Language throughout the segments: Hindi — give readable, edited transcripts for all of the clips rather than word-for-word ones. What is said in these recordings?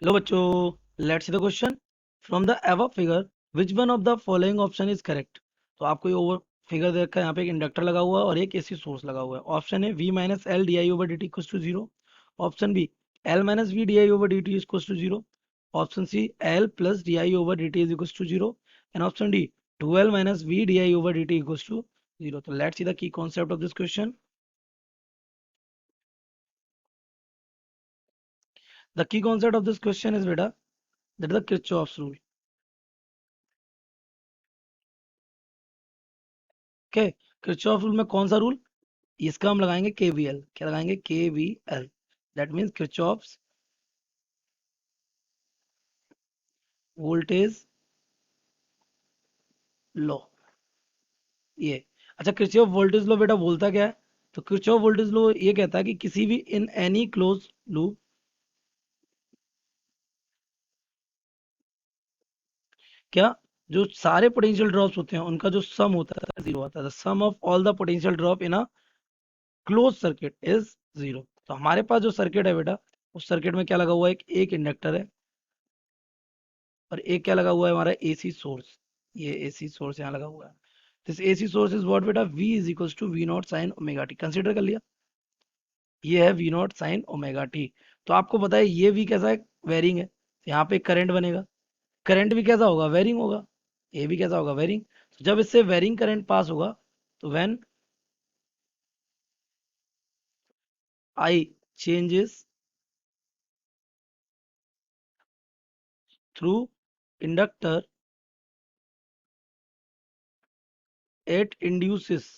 हेलो बच्चों, let's see the question from the above figure which one of the following option is correct. तो आपको ये ओवर फिगर दे रखा है, यहाँ पे एक इंडक्टर लगा हुआ है और एक एसी सोर्स लगा हुआ है। ऑप्शन है v minus L D I over D T equals to zero. Option B L minus V D I over D T equals to zero. Option C L plus D I over D T is equals to zero. And option D 2l minus V D I over D T equals to zero. तो let's see the key concept of this question. The key concept of this question is बेटा that the Kirchhoff's rule. Okay, Kirchhoff rule में कौन सा रूल? इसका हम लगाएंगे केवीएल। क्या लगाएंगे? KVL. That means Kirchhoff's voltage law. ये अच्छा, किरचॉफ वोल्टेज लॉ बेटा बोलता क्या है? तो किरचॉफ वोल्टेज लॉ ये कहता है कि किसी भी इन एनी क्लोज लूप, क्या, जो सारे पोटेंशियल ड्रॉप्स होते हैं उनका जो सम होता है जीरो आता है। The sum of all the potential drop in a closed circuit is zero. तो हमारे पास जो सर्किट है बेटा, उस सर्किट में क्या लगा हुआ है? एक इंडक्टर है और एक क्या लगा हुआ है? हमारा एसी सोर्स। ये एसी सोर्स यहाँ लगा हुआ है। This AC source is what बेटा? V is equals to V not sine omega t. Consider कर लिया, ये है V not sine omega t. तो आपको पता है ये V कैसा है? वेरिंग है। तो यहाँ पे करंट बनेगा, करंट भी कैसा होगा? वेरिंग होगा। ये भी कैसा होगा? वेरिंग। तो जब इससे वेरिंग करंट पास होगा तो when I changes through inductor, it induces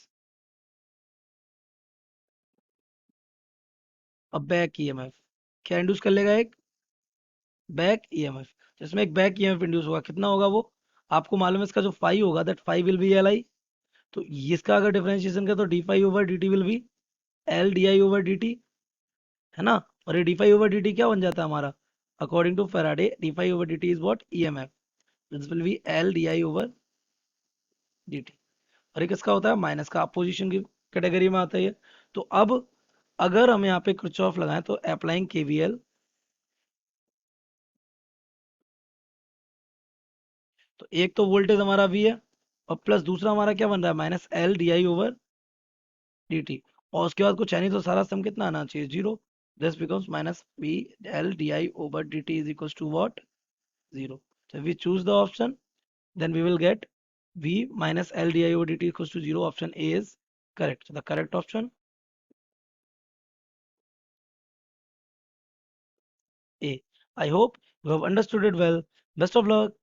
a back EMF। क्या इंड्यूस कर लेगा? एक बैक ईएमएफ। जिसमें एक बैक ईएमएफ इंड्यूस होगा। कितना होगा वो? आपको मालूम है इसका जो फाई होगा, that phi will be L I. तो इसका अगर डिफरेंशिएशन का तो D phi over D T will be L D I over D T, है ना। और ये D phi over D T क्या बन जाता है हमारा? According to Faraday D phi over D T is what? EMF. This will be L D I over D T. और ये किसका होता है? माइनस का। अपोजिशन की कैटेगरी में आता है ये। तो अब अगर हम यहाँ पे किरचॉफ लगाएं तो अप्लाइंग केवीएल, तो एक तो वोल्टेज हमारा वी है और प्लस दूसरा हमारा क्या बन रहा है? Minus L D I over D T. और उसके बाद कुछ है नहीं तो सारा सम कितना आना चाहिए? Zero. This becomes minus B L D I over D T is equals to what? Zero. So if we choose the option, then we will get V minus L di over dt equals to zero. Option A is correct. So the correct option A. I hope you have understood it well. Best of luck.